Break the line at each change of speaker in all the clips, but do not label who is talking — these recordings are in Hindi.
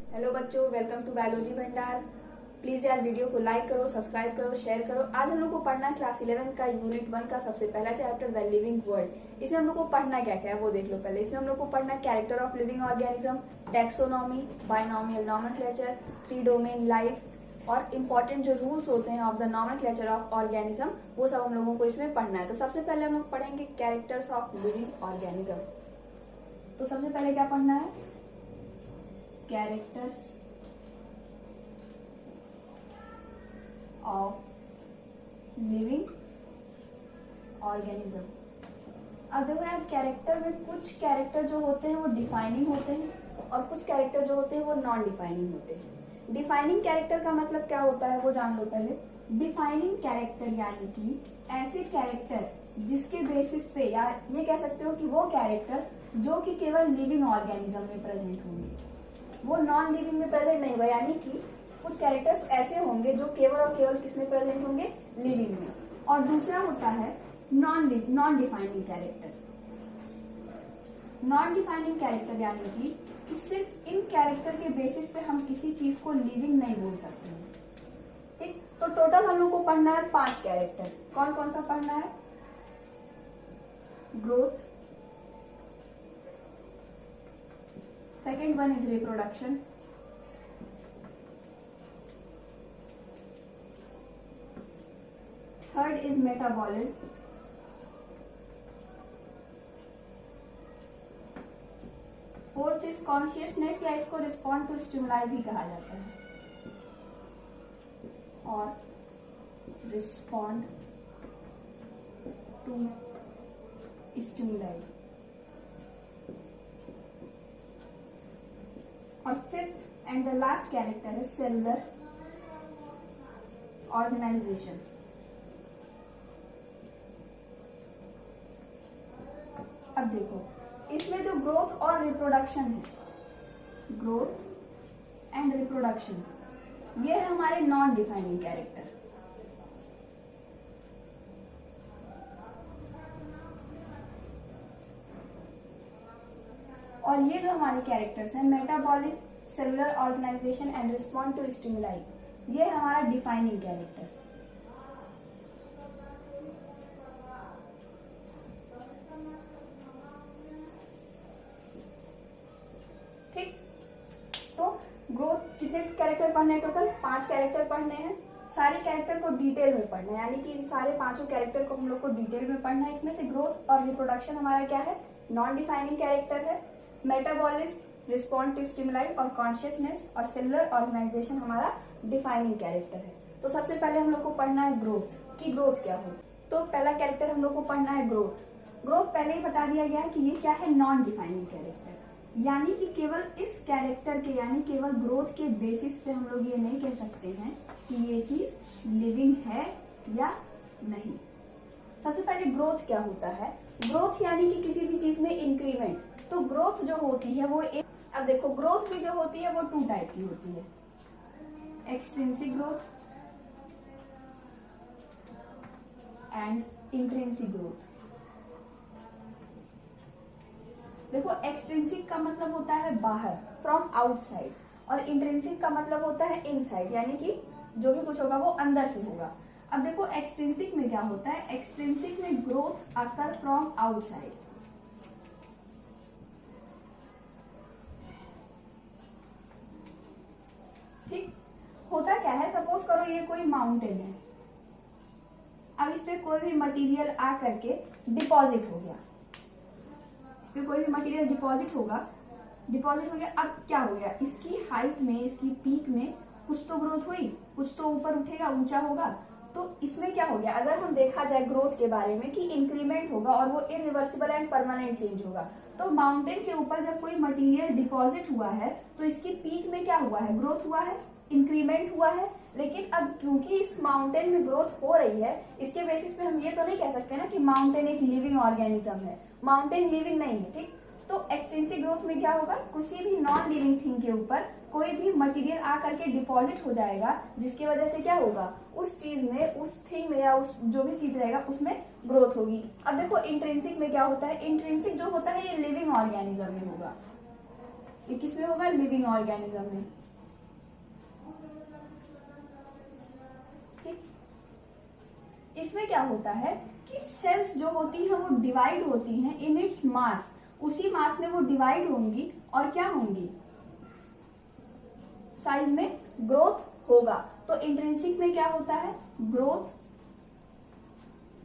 हेलो बच्चों, वेलकम टू बायोलॉजी भंडार। प्लीज यार वीडियो को लाइक करो, सब्सक्राइब करो, शेयर करो। आज हम लोग को पढ़ना क्लास 11 का यूनिट 1 का सबसे पहला चैप्टर द लिविंग वर्ल्ड। इसमें हम लोग को पढ़ना क्या क्या है वो देख लो। पहले इसमें हम लोग को पढ़ना character of living organism, taxonomy, binomial nomenclature, 3 domain life और इम्पोर्टेंट जो रूल्स होते हैं of the nomenclature of organism, वो सब हम लोगों को इसमें पढ़ना है। तो सबसे पहले हम लोग पढ़ेंगे कैरेक्टर्स ऑफ लिविंग ऑर्गेनिज्म। तो सबसे पहले क्या पढ़ना है? Characters of living organism. अब देखो यार, कैरेक्टर में कुछ कैरेक्टर जो होते हैं वो डिफाइनिंग होते हैं और कुछ कैरेक्टर जो होते हैं वो नॉन डिफाइनिंग होते हैं। डिफाइनिंग कैरेक्टर का मतलब क्या होता है वो जान लो पहले। डिफाइनिंग कैरेक्टर यानी कि ऐसे कैरेक्टर जिसके बेसिस पे, या ये कह सकते हो कि वो कैरेक्टर जो कि केवल लिविंग ऑर्गेनिज्म में प्रेजेंट होंगे, वो नॉन लिविंग में प्रेजेंट नहीं हुआ। यानी कि कुछ कैरेक्टर्स ऐसे होंगे जो केवल और केवल किसमें प्रेजेंट होंगे? लिविंग में। और दूसरा होता है non defining character. Non defining character यानी कि सिर्फ इन कैरेक्टर के बेसिस पे हम किसी चीज को लिविंग नहीं बोल सकते हैं। ठीक, तो टोटल हम लोग को पढ़ना है 5 कैरेक्टर। कौन कौन सा पढ़ना है? Growth, second one is reproduction, third is metabolism, fourth is consciousness या इसको respond to stimuli भी कहा जाता है, और respond to stimuli। और fifth and the last character है सेलुलर ऑर्गेनाइजेशन। अब देखो, इसमें जो ग्रोथ और रिप्रोडक्शन है, ग्रोथ एंड रिप्रोडक्शन, ये है हमारे नॉन डिफाइनिंग कैरेक्टर। और ये जो हमारे कैरेक्टर्स हैं, metabolism, cellular organisation and respond to stimuli, ये हमारा डिफाइनिंग कैरेक्टर। ठीक, तो ग्रोथ कितने कैरेक्टर पढ़ने हैं? टोटल 5 कैरेक्टर पढ़ने हैं। सारे कैरेक्टर को डिटेल में पढ़ना है, यानी कि इन सारे 5 कैरेक्टर को हम लोग को डिटेल में पढ़ना है। इसमें से ग्रोथ और रिप्रोडक्शन हमारा क्या है? नॉन डिफाइनिंग कैरेक्टर है। मेटाबॉलिज्म, रिस्पॉन्ड टू स्टिमुलाई और कॉन्शियसनेस और सेलुलर ऑर्गेनाइजेशन हमारा डिफाइनिंग कैरेक्टर है। तो सबसे पहले हम लोग को पढ़ना है ग्रोथ, कि ग्रोथ क्या हो। तो पहला कैरेक्टर हम लोग को पढ़ना है ग्रोथ। ग्रोथ पहले ही बता दिया गया है कि ये क्या है? Non defining character. यानी कि केवल इस कैरेक्टर के, यानी केवल ग्रोथ के बेसिस पे हम लोग ये नहीं कह सकते हैं कि ये चीज लिविंग है या नहीं। सबसे पहले ग्रोथ क्या होता है? ग्रोथ यानी कि किसी भी चीज में इंक्रीमेंट। तो ग्रोथ जो होती है वो एक, अब देखो ग्रोथ भी जो होती है वो 2 टाइप की होती है, extrinsic growth and intrinsic growth. देखो, एक्सट्रिंसिक का मतलब होता है बाहर, फ्रॉम आउटसाइड, और इंट्रिंसिक का मतलब होता है इनसाइड, यानी कि जो भी कुछ होगा वो अंदर से होगा। अब देखो, एक्सट्रिंसिक में क्या होता है? एक्सट्रिंसिक में ग्रोथ अकर फ्रॉम आउटसाइड। ठीक, होता क्या है? सपोज करो ये कोई माउंटेन है। अब इस पे कोई भी मटेरियल आ करके डिपॉजिट हो गया, इस पे कोई भी मटेरियल डिपॉजिट हो गया। अब क्या हो गया? इसकी हाइट में, इसकी पीक में कुछ तो ग्रोथ हुई, कुछ तो ऊपर उठेगा, ऊंचा होगा। तो इसमें क्या हो गया? अगर हम देखा जाए ग्रोथ के बारे में कि इंक्रीमेंट होगा और वो इरिवर्सिबल एंड परमानेंट चेंज होगा। तो माउंटेन के ऊपर जब कोई मटेरियल डिपॉजिट हुआ है तो इसकी पीक में क्या हुआ है? ग्रोथ हुआ है, इंक्रीमेंट हुआ है। लेकिन अब क्योंकि इस माउंटेन में ग्रोथ हो रही है, इसके बेसिस पे हम ये तो नहीं कह सकते ना कि माउंटेन एक लिविंग ऑर्गेनिज्म है। माउंटेन लिविंग नहीं है। ठीक, तो एक्सटेंसिव ग्रोथ में क्या होगा? किसी भी नॉन लिविंग थिंग के ऊपर कोई भी मटेरियल आ करके डिपॉजिट हो जाएगा, जिसकी वजह से क्या होगा? उस चीज में, उस थिंग में, या उस जो भी चीज रहेगा उसमें ग्रोथ होगी। अब देखो इंट्रिंसिक में क्या होता है? इंट्रिंसिक जो होता है ये लिविंग ऑर्गेनिज्म में होगा। ये किसमें होगा? लिविंग ऑर्गेनिज्म में। ठीक, इसमें क्या होता है कि सेल्स जो होती हैं वो डिवाइड होती हैं इन इट्स मास, उसी मास में वो डिवाइड होंगी और क्या होंगी? साइज में ग्रोथ होगा। तो इंट्रिंसिक में क्या होता है? Growth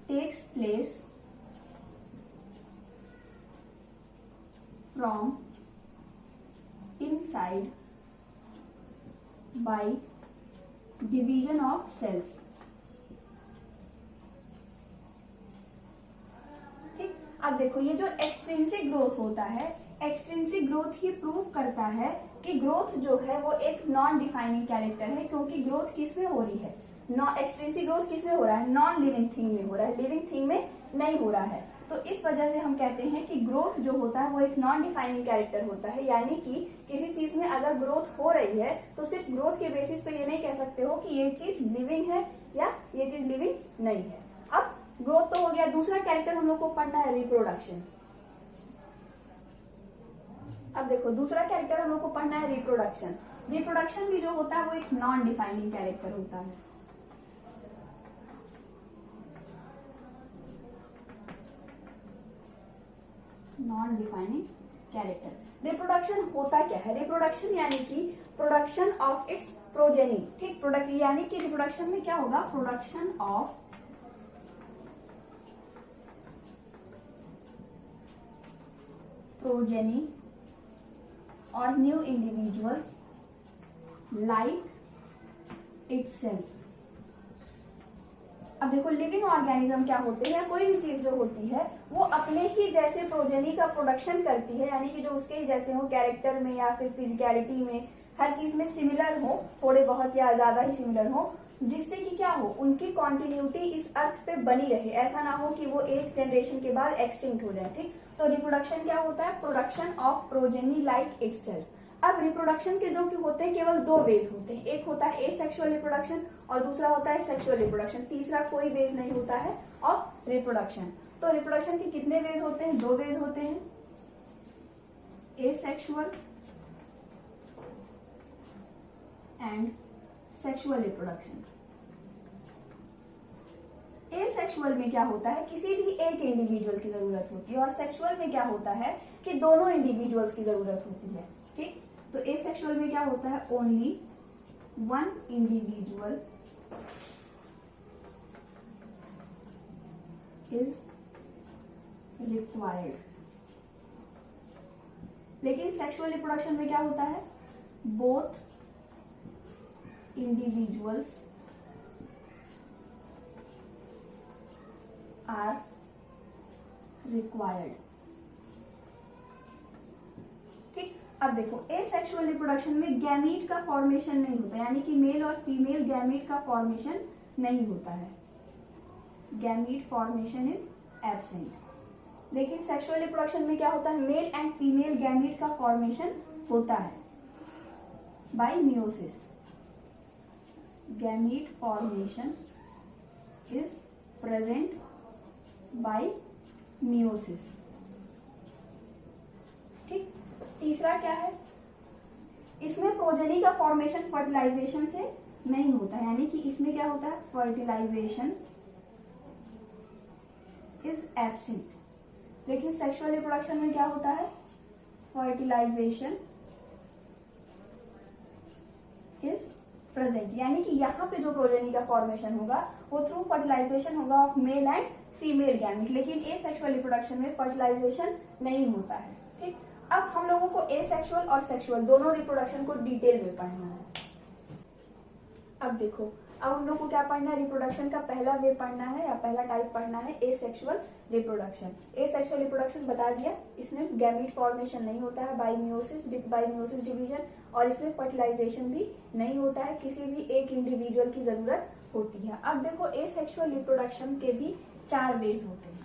takes place from inside by division of cells. ठीक, अब देखो ये जो एक्सट्रिंसिक ग्रोथ होता है, एक्सट्रिंसिक ग्रोथ ही प्रूव करता है कि ग्रोथ जो है वो एक नॉन डिफाइनिंग कैरेक्टर है, क्योंकि ग्रोथ किस में हो रही है? एक्सट्रिंसिक ग्रोथ किस में हो रहा है? नॉन लिविंग थिंग में हो रहा है, लिविंग थिंग में नहीं हो रहा है। तो इस वजह से हम कहते हैं कि ग्रोथ जो होता है वो एक नॉन डिफाइनिंग कैरेक्टर होता है, यानी कि किसी चीज में अगर ग्रोथ हो रही है तो सिर्फ ग्रोथ के बेसिस पे ये नहीं कह सकते हो कि ये चीज लिविंग है या ये चीज लिविंग नहीं है। अब ग्रोथ तो हो गया, दूसरा कैरेक्टर हम लोग को पढ़ना है रिप्रोडक्शन। अब देखो दूसरा कैरेक्टर हम लोग को पढ़ना है रिप्रोडक्शन। रिप्रोडक्शन भी जो होता है वो एक नॉन डिफाइनिंग कैरेक्टर होता है। Non defining character. रिप्रोडक्शन होता क्या है? रिप्रोडक्शन यानी कि प्रोडक्शन ऑफ इट्स प्रोजेनी। ठीक, प्रोडक्ट यानी कि रिप्रोडक्शन में क्या होगा? प्रोडक्शन ऑफ प्रोजेनी और न्यू इंडिविजुअल्स लाइक इटसेल्फ। अब देखो लिविंग ऑर्गेनिज्म क्या होते हैं? कोई भी चीज जो होती है वो अपने ही जैसे प्रोजेनी का प्रोडक्शन करती है, यानी कि जो उसके ही जैसे हो कैरेक्टर में या फिर फिजिकलिटी में, हर चीज में सिमिलर हो, थोड़े बहुत या ज्यादा ही सिमिलर हो, जिससे कि क्या हो? उनकी कॉन्टिन्यूटी इस अर्थ पे बनी रहे। ऐसा ना हो कि वो एक जनरेशन के बाद एक्सटिंक्ट हो जाए। ठीक, तो रिप्रोडक्शन क्या होता है? Production of progeny like itself. अब रिप्रोडक्शन के जो कि होते हैं केवल दो वेज होते हैं, एक होता है एसेक्सुअल रिप्रोडक्शन और दूसरा होता है सेक्सुअल रिप्रोडक्शन। तीसरा कोई वेज नहीं होता है ऑफ रिप्रोडक्शन। तो रिप्रोडक्शन के कितने वेज होते हैं? दो वेज होते हैं, asexual and sexual reproduction. Asexual में क्या होता है? किसी भी एक इंडिविजुअल की जरूरत होती है, और सेक्सुअल में क्या होता है कि दोनों इंडिविजुअल्स की जरूरत होती है। ठीक, तो एसेक्सुअल में क्या होता है? Only one individual is required. लेकिन सेक्सुअल रिप्रोडक्शन में क्या होता है? Both individuals are required. ठीक, अब देखो एसेक्सुअल रिप्रोडक्शन में गैमीट का फॉर्मेशन नहीं होता, यानी कि मेल और फीमेल गैमीट का फॉर्मेशन नहीं होता है, गैमीट फॉर्मेशन इज एब्सेंट। लेकिन सेक्सुअल रिप्रोडक्शन में क्या होता है? मेल एंड फीमेल गैमीट का फॉर्मेशन होता है bye meiosis. Gamete formation is present by meiosis. ठीक, तीसरा क्या है? इसमें प्रोजेनी का फॉर्मेशन फर्टिलाइजेशन से नहीं होता है, यानी कि इसमें क्या होता है? Fertilisation is absent. लेकिन सेक्सुअल रिप्रोडक्शन में क्या होता है? फर्टिलाइजेशन इज प्रेजेंट, यानी कि यहाँ पे जो प्रोजेनी का फॉर्मेशन होगा वो थ्रू फर्टिलाइजेशन होगा of male and female gamete. लेकिन एसेक्सुअल रिप्रोडक्शन में फर्टिलाइजेशन नहीं होता है। ठीक, अब हम लोगों को एसेक्सुअल और सेक्सुअल दोनों रिप्रोडक्शन को डिटेल में पढ़ना है। अब देखो, अब हम लोग को क्या पढ़ना है? रिप्रोडक्शन का पहला वे पढ़ना है या पहला टाइप पढ़ना है एसेक्सुअल रिप्रोडक्शन। एसेक्सुअल रिप्रोडक्शन बता दिया, इसमें गैमीट फॉर्मेशन नहीं होता है बाय मियोसिस डिवीजन, और इसमें फर्टिलाइजेशन भी नहीं होता है, किसी भी एक इंडिविजुअल की जरूरत होती है। अब देखो एसेक्सुअल रिप्रोडक्शन के भी 4 वेज होते हैं,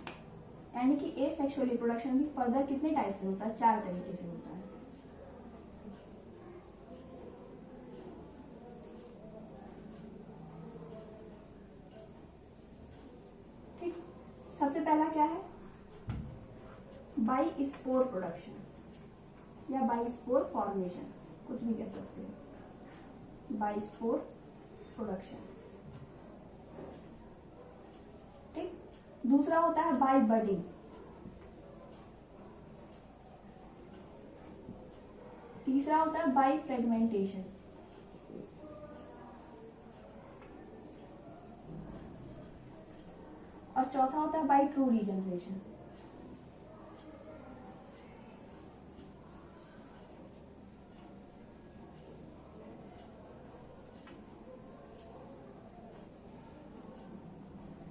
यानी कि एसेक्सुअल रिप्रोडक्शन भी फर्दर कितने टाइप से होता है? 4 तरीके से होता है। ठीक, सबसे पहला क्या है? By spore production. या बाइस्पोर फॉर्मेशन, कुछ भी कह सकते हो, बाइस्पोर प्रोडक्शन। ठीक, दूसरा होता है बाय बडिंग, तीसरा होता है बाय फ्रेगमेंटेशन, और चौथा होता है by true regeneration.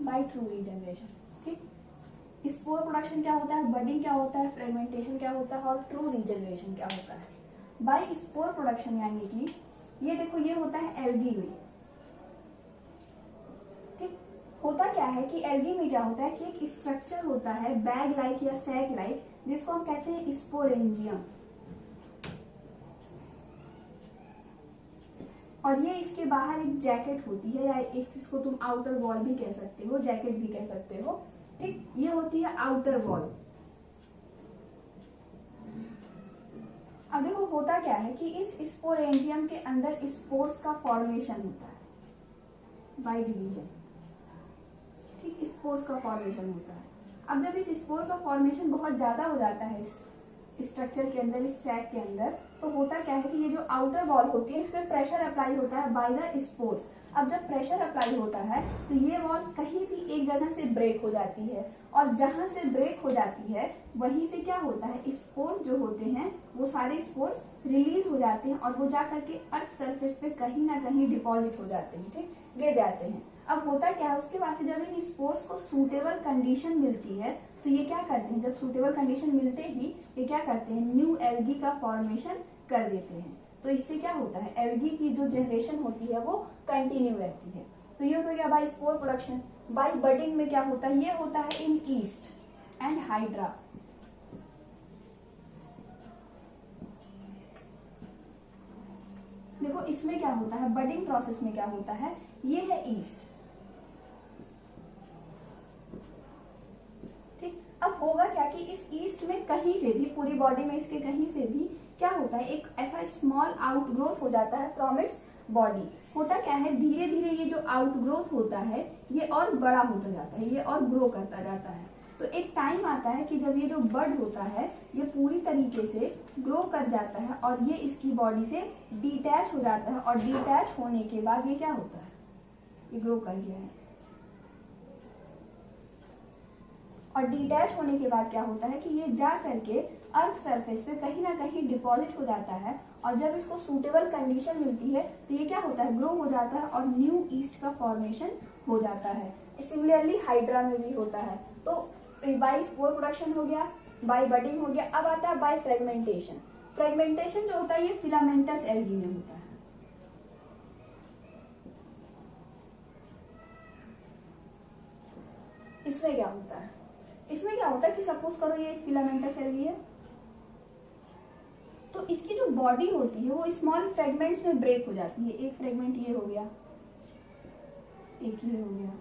By true regeneration. ठीक, स्पोर प्रोडक्शन क्या होता है, बडिंग क्या होता है, फ्रेगमेंटेशन क्या होता है, और ट्रू रीजनरेशन क्या होता है। बाय स्पोर प्रोडक्शन यानी कि ये देखो, ये होता है एल्गी में। ठीक, होता क्या है कि एल्गी में क्या होता है कि एक स्ट्रक्चर होता है बैग लाइक या सैक लाइक, जिसको हम कहते हैं स्पोरेंजियम, और ये इसके बाहर एक जैकेट होती है, या एक इसको तुम आउटर वॉल भी कह सकते हो, जैकेट भी कह सकते हो। ठीक, ये होती है आउटर वॉल। अब देखो होता क्या है कि इस स्पोरेंजियम के अंदर स्पोर्स का फॉर्मेशन होता है बाय डिवीजन। ठीक, स्पोर्स का फॉर्मेशन होता है। अब जब इस स्पोर का फॉर्मेशन बहुत ज्यादा हो जाता है इस स्ट्रक्चर के अंदर, इस सैक के अंदर, तो होता क्या है कि ये जो आउटर वॉल होती है इस पर प्रेशर अप्लाई होता है बाय द स्पोर्स। अब जब प्रेशर अप्लाई होता है तो ये वॉल कहीं भी एक जगह से ब्रेक हो जाती है, और जहां से ब्रेक हो जाती है वहीं से क्या होता है, स्पोर्स जो होते हैं वो सारे स्पोर्स रिलीज हो जाते हैं, और वो जा करके अर्थ सरफेस पे कहीं ना कहीं डिपॉजिट हो जाते हैं। ठीक, गिर जाते हैं। अब होता क्या है, उसके बाद से जब इन स्पोर्स को सूटेबल कंडीशन मिलती है तो ये क्या करते हैं, जब सूटेबल कंडीशन मिलते ही ये क्या करते हैं, न्यू एल्गी का फॉर्मेशन कर देते हैं। तो इससे क्या होता है, एल्गी की जो जनरेशन होती है वो कंटिन्यू रहती है। तो ये तो क्या by spore production. By budding में क्या होता है, ये होता है इन ईस्ट एंड हाइड्रा। देखो इसमें क्या होता है, बडिंग प्रोसेस में क्या होता है, ये है ईस्ट। ठीक, अब होगा क्या कि इस ईस्ट में कहीं से भी, पूरी बॉडी में इसके कहीं से भी क्या होता है, एक ऐसा स्मॉल आउटग्रोथ हो जाता है फ्रॉम इट्स बॉडी। होता क्या है, धीरे धीरे ये जो आउटग्रोथ होता है ये और बड़ा होता जाता है, ये और ग्रो करता जाता है। तो एक टाइम आता है कि जब ये जो बड होता है ये पूरी तरीके से ग्रो कर जाता है, और ये इसकी बॉडी से डिटैच हो जाता है, और डिटैच होने के बाद ये क्या होता है, ये ग्रो कर गया है, और डिटैच होने के बाद क्या होता है कि ये जा करके अर्थ सरफेस पे कहीं ना कहीं डिपॉजिट हो जाता है, और जब इसको सूटेबल कंडीशन मिलती है तो ये क्या होता है, ग्रो हो जाता है, और न्यू ईस्ट का फॉर्मेशन हो जाता है। सिमिलरली हाइड्रा में भी होता है। तो बाय स्पोर प्रोडक्शन हो गया, बाय बडिंग हो गया। अब आता है बाय फ्रेगमेंटेशन। फ्रेगमेंटेशन जो होता है ये फिलामेंटस एल्गी में होता है। इसमें क्या होता है, इसमें क्या होता है कि सपोज करो ये एक फिलामेंटस एल्गी है, तो इसकी जो बॉडी होती है वो स्मॉल फ्रेगमेंट्स में ब्रेक हो जाती है। एक फ्रेगमेंट ये हो गया, एक ये हो गया,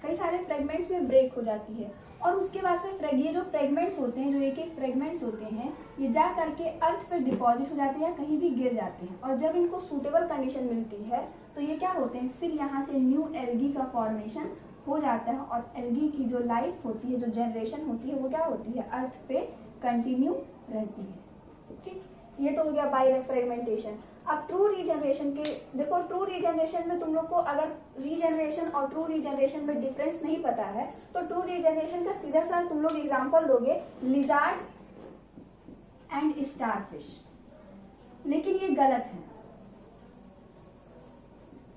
कई सारे फ्रेगमेंट्स में ब्रेक हो जाती है, और उसके बाद से ये जो फ्रेगमेंट्स होते हैं, जो एक एक फ्रेगमेंट्स होते हैं, ये जा करके अर्थ पे डिपॉजिट हो जाते हैं, कहीं भी गिर जाते हैं, और जब इनको सूटेबल कंडीशन मिलती है तो ये क्या होते हैं, फिर यहाँ से न्यू एल्गी का फॉर्मेशन हो जाता है, और एल्गी की जो लाइफ होती है, जो जनरेशन होती है, वो क्या होती है, अर्थ पे कंटिन्यू रहती है। ठीक, ये तो हो गया बाय फ्रेगमेंटेशन। अब ट्रू रीजनरेशन के देखो, ट्रू रीजनरेशन में तुम लोग को अगर रीजनरेशन और ट्रू रीजनरेशन में डिफरेंस नहीं पता है तो ट्रू रीजनरेशन का सीधा सा तुम लोग एग्जांपल दोगे लिजार्ड एंड स्टारफिश, लेकिन ये गलत है।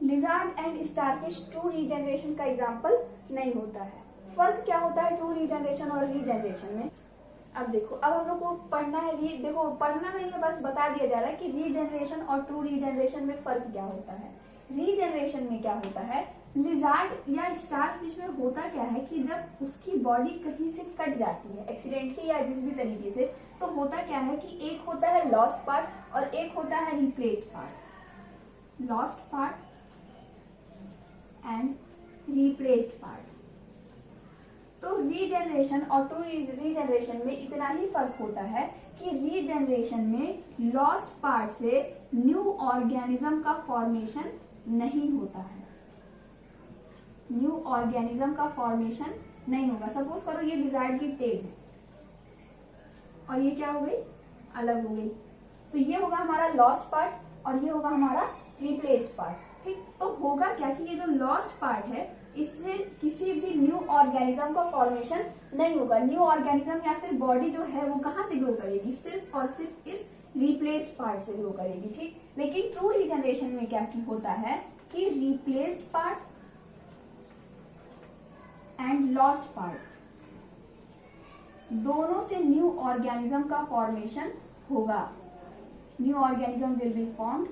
Lizard and starfish true regeneration का एग्जांपल नहीं होता है। फर्क क्या होता है ट्रू रीजनरेशन और रीजनरेशन में, अब देखो, अब हम लोग को पढ़ना है, देखो पढ़ना नहीं है, बस बता दिया जा रहा है कि रीजनरेशन और ट्रू रीजनरेशन में फर्क क्या होता है। रीजनरेशन में क्या होता है, लिजार्ड या स्टारफिश में होता क्या है कि जब उसकी बॉडी कहीं से कट जाती है एक्सीडेंटली या जिस भी तरीके से, तो होता क्या है कि एक होता है लॉस्ट पार्ट और एक होता है replaced part. Lost part and replaced part. तो रीजनरेशन और ट्रू रीजनरेशन में इतना ही फर्क होता है कि रीजनरेशन में लॉस्ट पार्ट से न्यू ऑर्गेनिज्म का फॉर्मेशन नहीं होता है, न्यू ऑर्गेनिज्म का फॉर्मेशन नहीं होगा। सपोज करो ये लिजर्ड की टेल है और ये क्या हो गई, अलग हो गई, तो ये होगा हमारा लॉस्ट पार्ट और ये होगा हमारा रिप्लेस्ड पार्ट। ठीक, तो होगा क्या कि ये जो लॉस्ट पार्ट है इससे किसी भी न्यू ऑर्गेनिज्म का फॉर्मेशन नहीं होगा। न्यू ऑर्गेनिज्म या फिर बॉडी जो है वो कहाँ से ग्रो करेगी, सिर्फ और सिर्फ इस रिप्लेस्ड पार्ट से ग्रो करेगी। ठीक, लेकिन ट्रू रीजनरेशन में क्या होता है कि replaced part and lost part दोनों से न्यू ऑर्गेनिज्म का फॉर्मेशन होगा। New organism will be formed,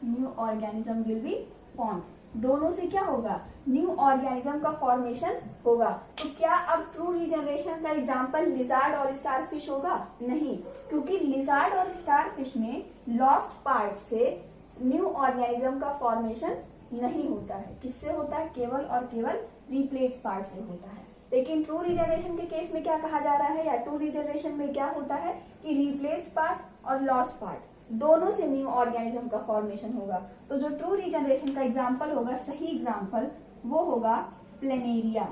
new organism will be formed, दोनों से क्या होगा, न्यू ऑर्गेनिज्म का फॉर्मेशन होगा। तो क्या अब ट्रू रीजनरेशन का एग्जांपल लिजर्ड और स्टारफिश होगा? नहीं, क्योंकि लिजर्ड और स्टारफिश में लॉस्ट पार्ट से न्यू ऑर्गेनिज्म का फॉर्मेशन नहीं होता है। किससे होता है? केवल और केवल रिप्लेस्ड पार्ट से होता है। लेकिन ट्रू रीजनरेशन के केस में क्या कहा जा रहा है, या ट्रू रीजनरेशन में क्या होता है कि रिप्लेस्ड पार्ट और लॉस्ट पार्ट दोनों से न्यू ऑर्गेनिज्म का फॉर्मेशन होगा। तो जो ट्रू रीजनरेशन का एग्जांपल होगा, सही एग्जांपल, वो होगा प्लेनेरिया।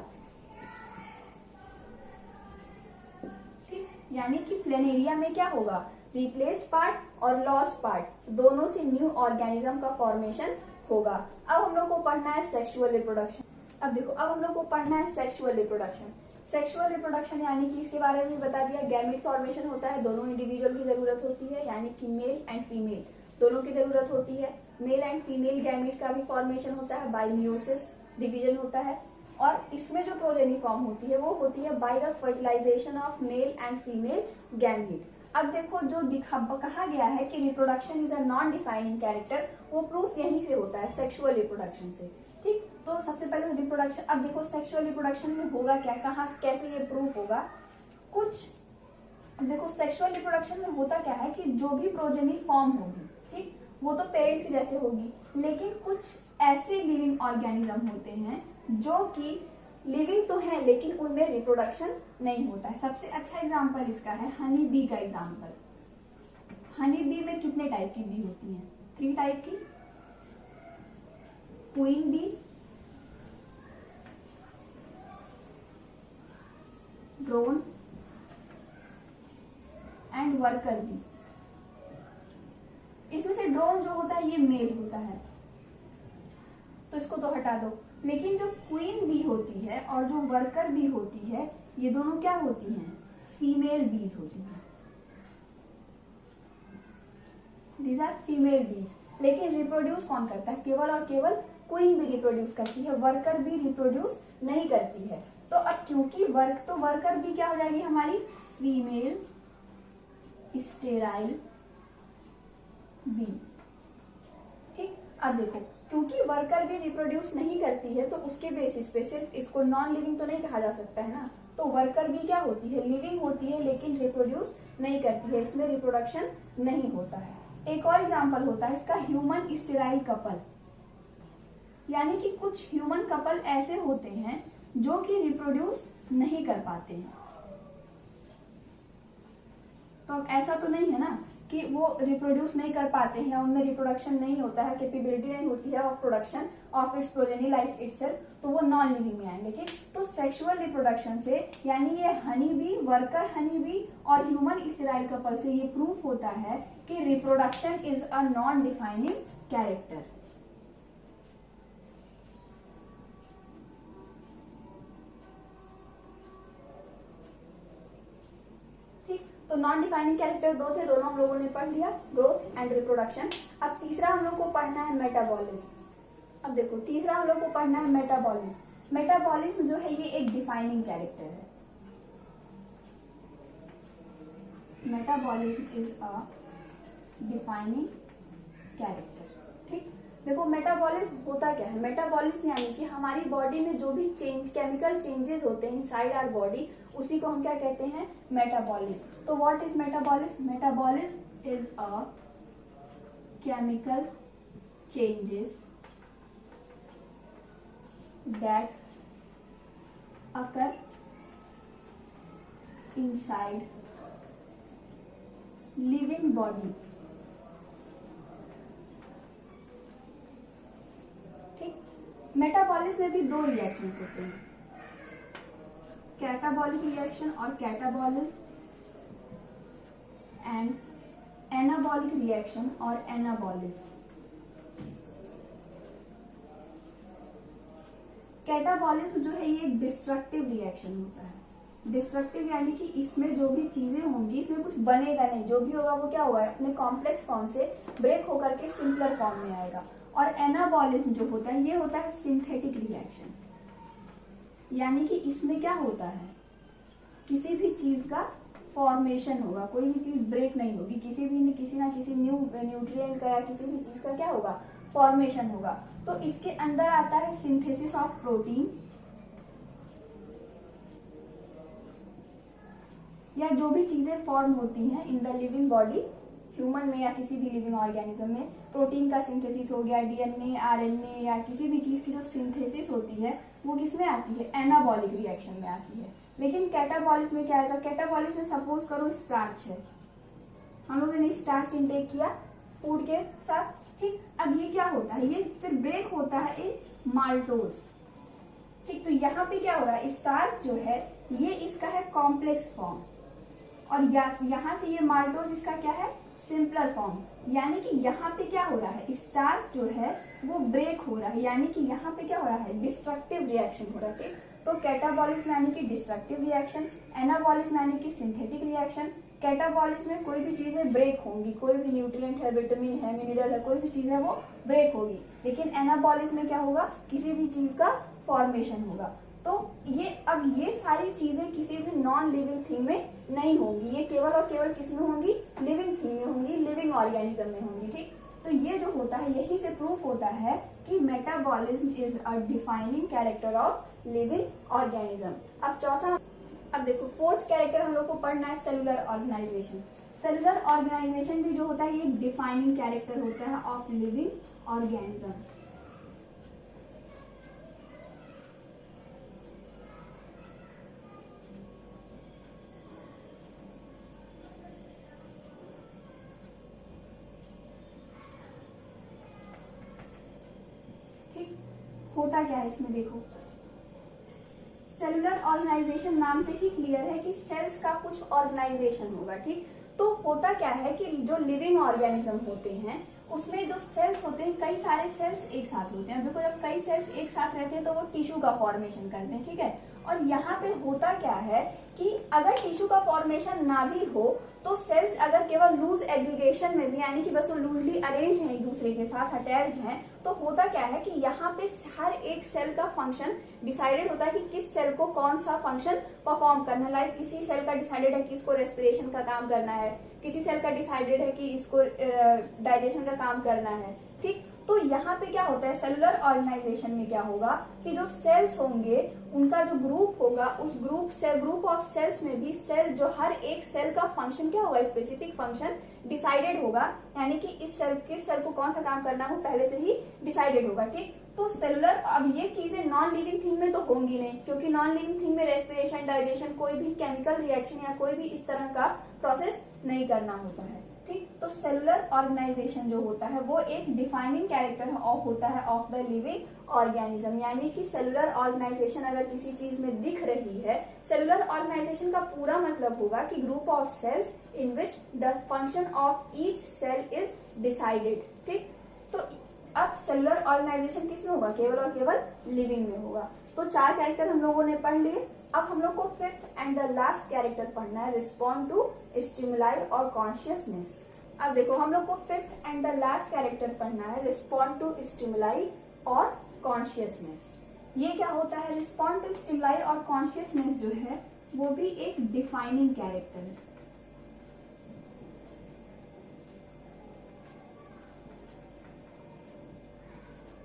ठीक, यानी कि प्लेनेरिया में क्या होगा, रिप्लेस्ड पार्ट और लॉस्ट पार्ट दोनों से न्यू ऑर्गेनिज्म का फॉर्मेशन होगा। अब हम लोग को पढ़ना है सेक्सुअल रिप्रोडक्शन। अब देखो, अब हम लोग को पढ़ना है सेक्सुअल रिप्रोडक्शन। सेक्सुअल रिप्रोडक्शन यानी कि इसके बारे में बता दिया, गैमेट फॉर्मेशन होता है, दोनों इंडिविजुअल की जरूरत होती है, यानी कि मेल एंड फीमेल दोनों की जरूरत होती है। मेल एंड फीमेल गैमेट का भी फॉर्मेशन होता है, बाय मियोसिस डिवीजन होता है, और इसमें जो प्रोजेनी फॉर्म होती है वो होती है by the fertilisation of male and female gamete. अब देखो, जो कहा गया है कि reproduction is a non defining character, वो प्रूफ यहीं से होता है, सेक्सुअल रिप्रोडक्शन से। ठीक, तो सबसे पहले रिप्रोडक्शन, अब देखो सेक्सुअल रिप्रोडक्शन में होगा क्या, कहाँ कैसे ये प्रूफ होगा। कुछ देखो, सेक्सुअल रिप्रोडक्शन में होता क्या है कि जो भी प्रोजेनी फॉर्म होगी, ठीक, वो तो पेरेंट्स की जैसे होगी, लेकिन कुछ ऐसे लिविंग ऑर्गेनिज्म होते हैं जो कि लिविंग तो है लेकिन उनमें रिप्रोडक्शन नहीं होता है। सबसे अच्छा एग्जाम्पल इसका है हनी बी का एग्जाम्पल। हनी बी में कितने टाइप की बी होती हैं? 3 टाइप की, queen bee, drone and worker bee. इसमें से ड्रोन जो होता है ये मेल होता है, तो इसको तो हटा दो। लेकिन जो क्वीन बी होती है और जो वर्कर बी होती है, ये दोनों क्या होती हैं? फीमेल बीज होती हैं। दीज आर फीमेल बीज। लेकिन रिप्रोड्यूस कौन करता है? केवल और केवल क्वीन बी रिप्रोड्यूस करती है, वर्कर बी रिप्रोड्यूस नहीं करती है। तो अब क्योंकि वर्कर बी क्या हो जाएगी हमारी? Female sterile bee. ठीक, अब देखो, क्योंकि वर्कर भी रिप्रोड्यूस नहीं करती है तो उसके बेसिस पे सिर्फ इसको नॉन लिविंग तो नहीं कहा जा सकता है ना। तो वर्कर भी क्या होती है? लिविंग होती है लेकिन रिप्रोड्यूस नहीं करती है, इसमें रिप्रोडक्शन नहीं होता है। एक और एग्जांपल होता है इसका, ह्यूमन स्टेराइल कपल। यानी कि कुछ ह्यूमन कपल ऐसे होते हैं जो कि रिप्रोड्यूस नहीं कर पाते हैं। तो अब ऐसा तो नहीं है ना कि वो रिप्रोड्यूस नहीं कर पाते हैं, उनमें रिप्रोडक्शन नहीं होता है, कैपेबिलिटी नहीं होती है of production of its progeny like itself, तो वो नॉन लिविंग में आएंगे। ठीक, तो सेक्सुअल रिप्रोडक्शन से, यानी ये honey bee, worker honey bee और ह्यूमन स्टेराइल कपल से ये प्रूफ होता है कि reproduction is a non defining character. तो नॉन डिफाइनिंग कैरेक्टर 2 थे, दोनों हम लोगों ने पढ़ लिया, ग्रोथ एंड रिप्रोडक्शन। अब तीसरा हम लोग को पढ़ना है मेटाबॉलिज्म। अब देखो, तीसरा हम लोग को पढ़ना है मेटाबॉलिज्म। मेटाबॉलिज्म जो है ये एक डिफाइनिंग कैरेक्टर है। Metabolism is a defining character. ठीक, देखो मेटाबॉलिज्म होता क्या है? मेटाबॉलिज्म यानी कि हमारी बॉडी में जो भी केमिकल चेंजेस होते हैं इनसाइड आवर बॉडी, उसी को हम क्या कहते हैं? मेटाबॉलिज्म। तो what is metabolism? Metabolism is a chemical changes that occur inside living body. ठीक, मेटाबॉलिज्म में भी दो रिएक्शन होते हैं, कैटाबॉलिक रिएक्शन और कैटाबॉलिक, एंड एनाबॉलिक रिएक्शन और एनाबॉलिज्म। कैटाबॉलिज्म जो है ये एक डिस्ट्रक्टिव रिएक्शन होता है। डिस्ट्रक्टिव यानी कि इसमें जो भी चीजें होंगी, इसमें कुछ बनेगा नहीं, जो भी होगा वो क्या होगा, अपने कॉम्प्लेक्स फॉर्म से ब्रेक होकर के सिंपलर फॉर्म में आएगा। और एनाबॉलिज्म जो होता है ये होता है सिंथेटिक रिएक्शन, यानी कि इसमें क्या होता है, किसी भी चीज का फॉर्मेशन होगा, कोई भी चीज ब्रेक नहीं होगी, किसी ना किसी न्यूट्रिएंट का या किसी भी चीज का क्या होगा, फॉर्मेशन होगा। तो इसके अंदर आता है सिंथेसिस ऑफ प्रोटीन, या जो भी चीजें फॉर्म होती हैं in the living body, human में या किसी भी लिविंग ऑर्गेनिज्म में, प्रोटीन का सिंथेसिस हो गया, डीएनए, आरएनए या किसी भी चीज की जो सिंथेसिस होती है वो किसमें आती है, एनाबॉलिक रिएक्शन में आती है। लेकिन कैटाबॉलिज्म में क्या आएगा, कैटाबॉलिज्म में सपोज करो स्टार्च है, हम लोगों ने स्टार्च इंटेक किया फूड के साथ, ठीक, अब ये क्या होता है, ये फिर ब्रेक होता है इन माल्टोज, ठीक। तो यहाँ पे क्या हो रहा है, स्टार्च जो है ये इसका है कॉम्प्लेक्स फॉर्म, और यहाँ से ये माल्टोज इसका क्या है, सिंपलर फॉर्म, यानी कि यहाँ पे क्या हो रहा है, स्टार्च जो है वो ब्रेक हो रहा है, यानी कि यहाँ पे क्या हो रहा है, डिस्ट्रक्टिव रिएक्शन हो रहा है, ठीक। तो कैटाबॉलिज्म यानी कि डिस्ट्रक्टिव रिएक्शन, एनाबॉलिज्म यानी कि सिंथेटिक रिएक्शन। कैटाबॉलिज्म में कोई भी चीजें ब्रेक होंगी, कोई भी न्यूट्रिएंट है, विटामिन है, मिनरल है, कोई भी चीज है वो ब्रेक होगी। लेकिन एनाबॉलिज्म में क्या होगा, किसी भी चीज का फॉर्मेशन होगा। तो अब ये सारी चीजें किसी भी नॉन लिविंग थिंग में नहीं होंगी, ये केवल और केवल किस में होंगी, लिविंग थिंग में होंगी, लिविंग ऑर्गेनिज्म में होंगी, ठीक। तो ये जो होता है यही से प्रूफ होता है कि metabolism is a defining character of living organism. अब देखो फोर्थ कैरेक्टर हम लोग को पढ़ना है सेलुलर ऑर्गेनाइजेशन। सेलुलर ऑर्गेनाइजेशन भी जो होता है ये एक डिफाइनिंग कैरेक्टर होता है ऑफ लिविंग ऑर्गेनिज्म। होता क्या है इसमें, देखो सेलुलर ऑर्गेनाइजेशन नाम से ही क्लियर है कि सेल्स का कुछ ऑर्गेनाइजेशन होगा, ठीक। तो होता क्या है कि जो लिविंग ऑर्गेनिज्म होते हैं उसमें जो सेल्स होते हैं, कई सारे सेल्स एक साथ होते हैं। देखो जब कई सेल्स एक साथ रहते हैं तो वो टिश्यू का फॉर्मेशन करते हैं, ठीक है। और यहाँ पे होता क्या है कि अगर टिश्यू का फॉर्मेशन ना भी हो तो सेल्स अगर केवल लूज एग्रीगेशन में भी, यानी कि बस वो लूजली अरेंज हैं, एक दूसरे के साथ अटैच्ड हैं, तो होता क्या है कि यहाँ पे हर एक सेल का फंक्शन डिसाइडेड होता है कि किस सेल को कौन सा फंक्शन परफॉर्म करना है। लाइक किसी सेल का डिसाइडेड है कि इसको रेस्पिरेशन का काम करना है, किसी सेल का डिसाइडेड है कि इसको डाइजेशन का काम करना है, ठीक। तो यहाँ पे क्या होता है, सेलुलर ऑर्गेनाइजेशन में क्या होगा कि जो सेल्स होंगे उनका जो ग्रुप होगा, उस ग्रुप ऑफ सेल्स में भी सेल, जो हर एक सेल का फंक्शन क्या होगा, स्पेसिफिक फंक्शन डिसाइडेड होगा, यानी कि किस सेल को कौन सा काम करना है वो पहले से ही डिसाइडेड होगा, ठीक। तो सेलुलर, अब ये चीजें नॉन लिविंग थिंग में तो होंगी नहीं, क्योंकि नॉन लिविंग थिंग में रेस्पिरेशन, डाइजेशन, कोई भी केमिकल रिएक्शन या कोई भी इस तरह का प्रोसेस नहीं करना होता है, ठीक। तो सेलुलर ऑर्गेनाइजेशन जो होता है वो एक डिफाइनिंग कैरेक्टर होता है ऑफ द लिविंग ऑर्गेनिज्म, यानी कि सेलुलर ऑर्गेनाइजेशन अगर किसी चीज में दिख रही है, सेलुलर ऑर्गेनाइजेशन का पूरा मतलब होगा कि group of cells in which the function of each cell is decided, ठीक। तो अब सेलुलर ऑर्गेनाइजेशन किसमें होगा, केवल और केवल लिविंग में होगा। तो 4 कैरेक्टर हम लोगों ने पढ़ लिए। अब हम लोग को fifth and the last character पढ़ना है, रिस्पॉन्ड टू स्टिमुलाई और कॉन्शियसनेस। अब देखो हम लोग को fifth and the last character पढ़ना है, रिस्पॉन्ड टू स्टिमुलाई और कॉन्शियसनेस। ये क्या होता है, रिस्पॉन्ड टू स्टिमुलाई और कॉन्शियसनेस जो है वो भी एक डिफाइनिंग कैरेक्टर है,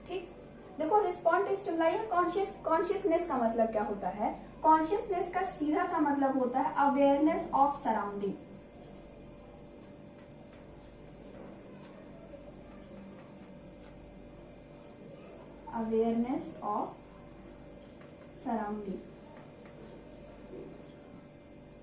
ठीक। देखो रिस्पॉन्ड टू स्टिमुलाई और कॉन्शियसनेस का मतलब क्या होता है, कॉन्शियसनेस का सीधा सा मतलब होता है awareness of surrounding. Awareness of surrounding,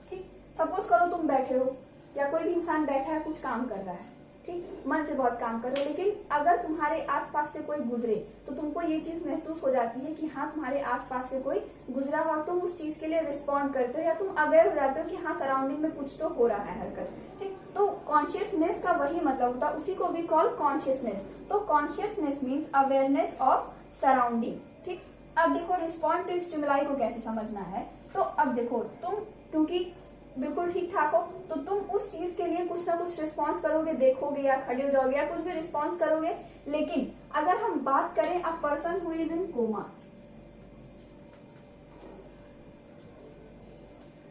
ठीक। सपोज करो तुम बैठे हो या कोई भी इंसान बैठा है, कुछ काम कर रहा है, ठीक, मन से बहुत काम कर रहे हो, लेकिन अगर तुम्हारे आसपास से कोई गुजरे तो तुमको ये चीज महसूस हो जाती है कि हाँ तुम्हारे आसपास से कोई गुजरा हो और तुम उस चीज के लिए रिस्पॉन्ड करते हो या तुम अवेयर हो जाते हो कि हाँ सराउंडिंग में कुछ तो हो रहा है हरकत, ठीक। तो कॉन्शियसनेस का वही मतलब होता है, उसी को भी कॉल कॉन्शियसनेस। तो consciousness means awareness of surrounding, ठीक। अब देखो रिस्पॉन्ड टू स्टिमुलाई को कैसे समझना है। तो अब देखो तुम क्योंकि बिल्कुल ठीक ठाक हो तो तुम उस चीज के लिए कुछ ना कुछ रिस्पॉन्स करोगे, देखोगे या खड़े हो जाओगे या कुछ भी रिस्पॉन्स करोगे। लेकिन अगर हम बात करें a person who is in coma,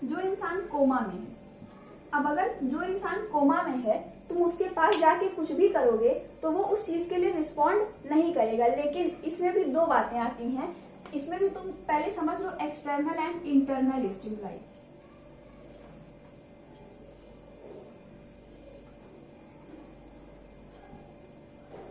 जो इंसान कोमा में है, अब अगर जो इंसान कोमा में है तुम उसके पास जाके कुछ भी करोगे तो वो उस चीज के लिए रिस्पॉन्ड नहीं करेगा। लेकिन इसमें भी दो बातें आती हैं, इसमें भी तुम पहले समझ लो external and internal stimuli.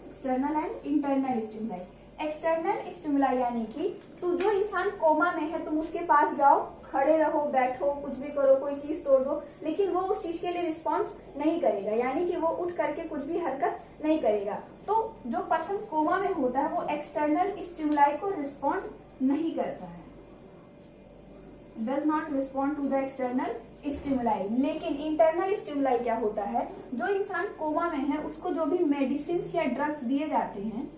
External and internal stimuli. External stimuli यानी कि तो जो इंसान कोमा में है तुम उसके पास जाओ, खड़े रहो, बैठो, कुछ भी करो, कोई चीज तोड़ दो, लेकिन वो उस चीज के लिए रिस्पॉन्स नहीं करेगा, यानी कि वो उठ करके कुछ भी हरकत नहीं करेगा। तो जो पर्सन कोमा में होता है वो एक्सटर्नल स्टिमुलाई को रिस्पॉन्ड नहीं करता है, does not respond to the external stimuli. लेकिन इंटरनल स्टिमुलाई क्या होता है, जो इंसान कोमा में है उसको जो भी मेडिसिन या ड्रग्स दिए जाते हैं,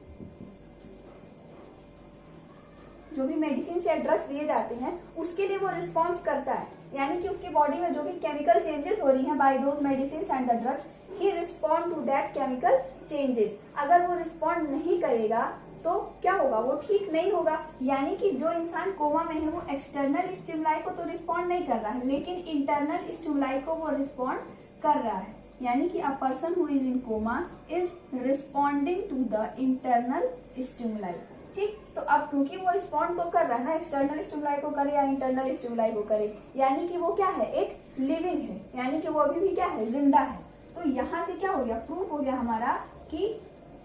जो भी मेडिसिन या ड्रग्स दिए जाते हैं उसके लिए वो रिस्पॉन्स करता है, यानी कि उसकी बॉडी में जो भी केमिकल चेंजेस हो रही हैं by those medicine and the drugs, he respond to that chemical changes. अगर वो रिस्पॉन्ड नहीं करेगा तो क्या होगा, वो ठीक नहीं होगा। यानी कि जो इंसान कोमा में है वो एक्सटर्नल स्टिमुलाई को तो रिस्पॉन्ड नहीं कर रहा है, लेकिन इंटरनल स्टिमुलाई को वो रिस्पॉन्ड कर रहा है। यानी कि a person who is in coma is responding to the internal stimuli, ठीक। तो अब क्योंकि वो रिस्पॉन्ड तो कर रहा है ना, एक्सटर्नल स्टिमुलाई को करे या इंटरनल स्टिमुलाई को करे, यानी कि वो क्या है, एक लिविंग है, यानी कि वो अभी भी क्या है, जिंदा है। तो यहाँ से क्या हो गया, प्रूफ हो गया हमारा कि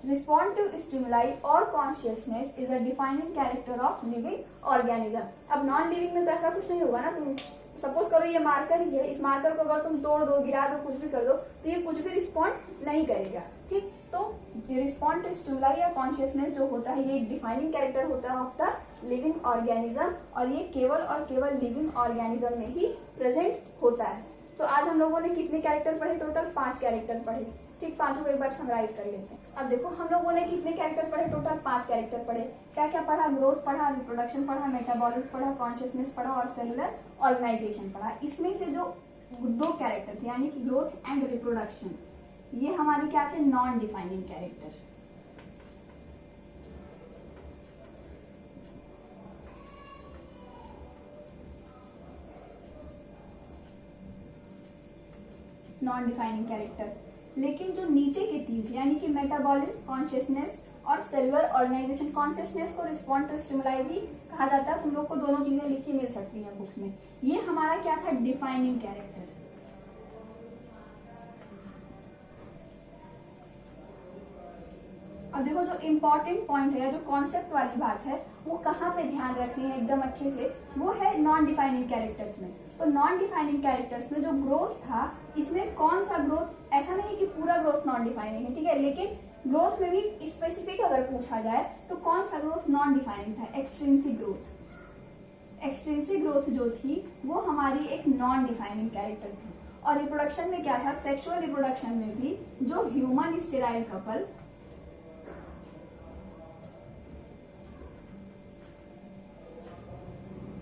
रिस्पॉन्ड टू स्टिमुलाई और consciousness is a defining character of living organism. अब नॉन लिविंग में तो ऐसा कुछ नहीं होगा ना, तुम सपोज करो ये मार्कर ही है, इस मार्कर को अगर तुम तोड़ दो, गिरा दो, कुछ भी कर दो तो ये कुछ भी रिस्पॉन्ड नहीं करेगा, ठीक। तो रिस्पॉन्ड टू स्टिमुलाई या कॉन्शियसनेस जो होता है ये एक डिफाइनिंग कैरेक्टर होता है ऑफ द लिविंग ऑर्गेनिज्म, और ये केवल और केवल लिविंग ऑर्गेनिज्म में ही प्रेजेंट होता है। तो आज हम लोगों ने कितने कैरेक्टर पढ़े, टोटल 5 कैरेक्टर पढ़े, ठीक। पांचों को एक बार समराइज कर लेते हैं। अब देखो हम लोगों ने कितने कैरेक्टर पढ़े, टोटल 5 कैरेक्टर पढ़े। क्या क्या पढ़ा, ग्रोथ पढ़ा, रिप्रोडक्शन पढ़ा, मेटाबॉलिज्म पढ़ा, कॉन्शियसनेस पढ़ा और सेलुलर ऑर्गेनाइजेशन पढ़ा। इसमें से जो 2 कैरेक्टर थे यानी कि ग्रोथ एंड रिप्रोडक्शन, ये हमारे क्या थे, non defining character. Non defining character. लेकिन जो नीचे के 3 थे यानी कि मेटाबॉलिज्म, कॉन्शियसनेस और सेलुलर ऑर्गेनाइजेशन, कॉन्शियसनेस को रिस्पॉन्ड टू स्टिमुलाई भी कहा जाता है, तुम लोग को दोनों चीजें लिखी मिल सकती हैं बुक्स में। ये हमारा क्या था, डिफाइनिंग कैरेक्टर। अब देखो जो इम्पोर्टेंट पॉइंट है या जो कॉन्सेप्ट वाली बात है वो कहाँ पे ध्यान रखनी है एकदम अच्छे से, वो है नॉन डिफाइनिंग कैरेक्टर्स में। तो नॉन डिफाइनिंग कैरेक्टर्स में जो ग्रोथ था, इसमें कौन सा ग्रोथ, ऐसा नहीं है कि पूरा ग्रोथ नॉन डिफाइनिंग है, ठीक है, लेकिन ग्रोथ में भी स्पेसिफिक अगर पूछा जाए तो कौन सा ग्रोथ नॉन डिफाइनिंग था, एक्सट्रिंसिक ग्रोथ। एक्सट्रिंसिक ग्रोथ जो थी वो हमारी एक नॉन डिफाइनिंग कैरेक्टर थी। और रिप्रोडक्शन में क्या था, सेक्सुअल रिप्रोडक्शन में भी जो human sterile couple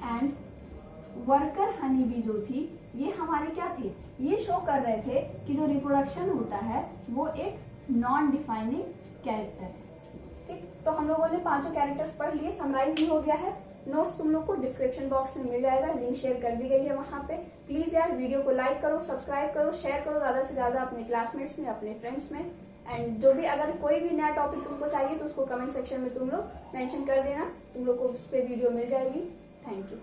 and worker honey bee जो थी, ये हमारे क्या थे, ये शो कर रहे थे कि जो रिप्रोडक्शन होता है वो एक नॉन डिफाइनिंग कैरेक्टर है, ठीक। तो हम लोगों ने 5 कैरेक्टर्स पढ़ लिए, समराइज भी हो गया है। नोट्स तुम लोग को डिस्क्रिप्शन बॉक्स में मिल जाएगा, लिंक शेयर कर दी गई है वहां पे। प्लीज यार वीडियो को लाइक करो, सब्सक्राइब करो, शेयर करो ज्यादा से ज्यादा अपने क्लासमेट्स में, अपने फ्रेंड्स में। एंड जो भी अगर कोई भी नया टॉपिक तुमको चाहिए तो उसको कमेंट सेक्शन में तुम लोग मेंशन कर देना, तुम लोग को उस पर वीडियो मिल जाएगी। Thank you.